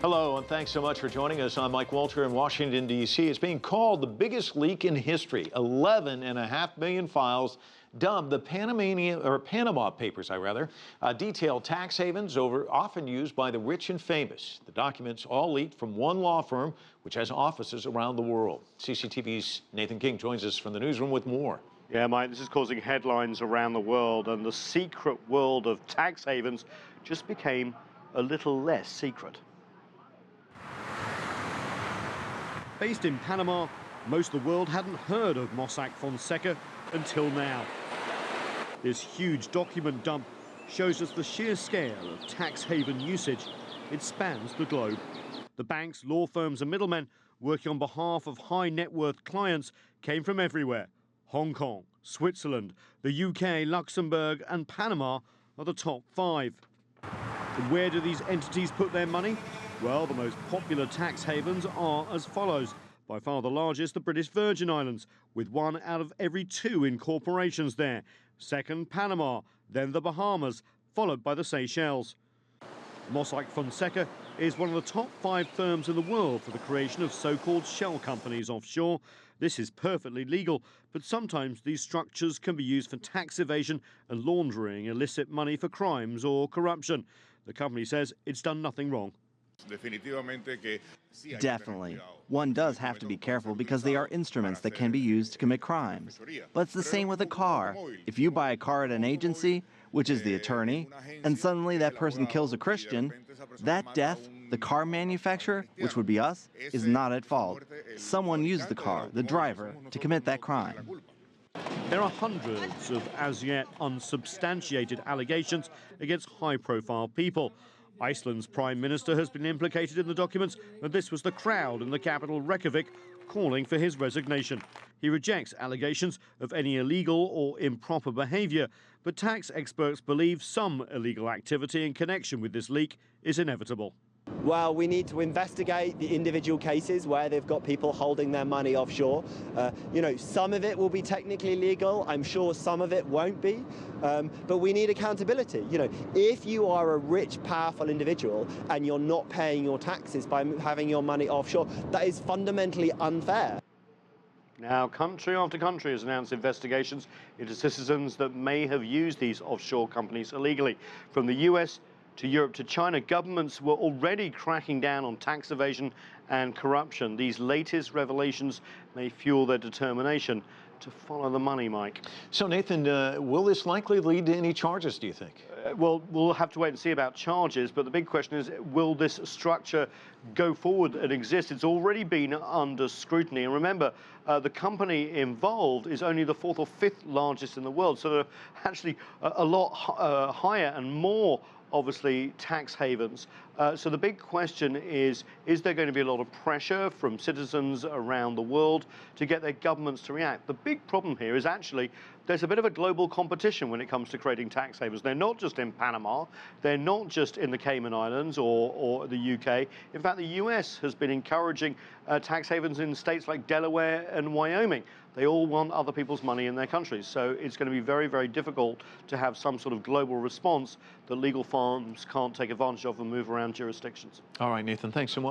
Hello, and thanks so much for joining us. I'm Mike Walter in Washington, D.C. It's being called the biggest leak in history. 11.5 million files, dubbed the Panama Papers, detail tax havens often used by the rich and famous. The documents all leaked from one law firm, which has offices around the world. CCTV's Nathan King joins us from the newsroom with more. Yeah, Mike, this is causing headlines around the world, and the secret world of tax havens just became a little less secret. Based in Panama, most of the world hadn't heard of Mossack Fonseca until now. This huge document dump shows us the sheer scale of tax haven usage. It spans the globe. The banks, law firms and middlemen working on behalf of high net worth clients came from everywhere. Hong Kong, Switzerland, the UK, Luxembourg and Panama are the top 5. And where do these entities put their money? Well, the most popular tax havens are as follows. By far the largest, the British Virgin Islands, with 1 out of every 2 incorporations there. Second, Panama, then the Bahamas, followed by the Seychelles. Mossack Fonseca is one of the top 5 firms in the world for the creation of so-called shell companies offshore. This is perfectly legal, but sometimes these structures can be used for tax evasion and laundering illicit money for crimes or corruption. The company says it's done nothing wrong. Definitely. One does have to be careful because they are instruments that can be used to commit crimes. But it's the same with a car. If you buy a car at an agency, which is the attorney, and suddenly that person kills a Christian, that death, the car manufacturer, which would be us, is not at fault. Someone used the car, the driver, to commit that crime. There are hundreds of as-yet unsubstantiated allegations against high-profile people. Iceland's Prime Minister has been implicated in the documents, and this was the crowd in the capital Reykjavik calling for his resignation. He rejects allegations of any illegal or improper behaviour, but tax experts believe some illegal activity in connection with this leak is inevitable. Well, we need to investigate the individual cases where they've got people holding their money offshore. Some of it will be technically legal. I'm sure some of it won't be. But we need accountability. If you are a rich, powerful individual and you're not paying your taxes by having your money offshore, that is fundamentally unfair. Now, country after country has announced investigations into citizens that may have used these offshore companies illegally. From the US to Europe to China, governments were already cracking down on tax evasion and corruption. These latest revelations may fuel their determination to follow the money, Mike. So, Nathan, will this likely lead to any charges, do you think? Well, we'll have to wait and see about charges, but the big question is, will this structure go forward and exist? It's already been under scrutiny. And remember, the company involved is only the 4th or 5th largest in the world. So they're actually a lot higher and more, obviously, tax havens. So the big question is there going to be a lot of pressure from citizens around the world to get their governments to react? The big problem here is actually there's a bit of a global competition when it comes to creating tax havens. They're not just in Panama, they're not just in the Cayman Islands or the UK. In fact, the US has been encouraging tax havens in states like Delaware and Wyoming. They all want other people's money in their countries. So it's going to be very, very difficult to have some sort of global response that legal firms can't take advantage of and move around jurisdictions. All right, Nathan, thanks so much.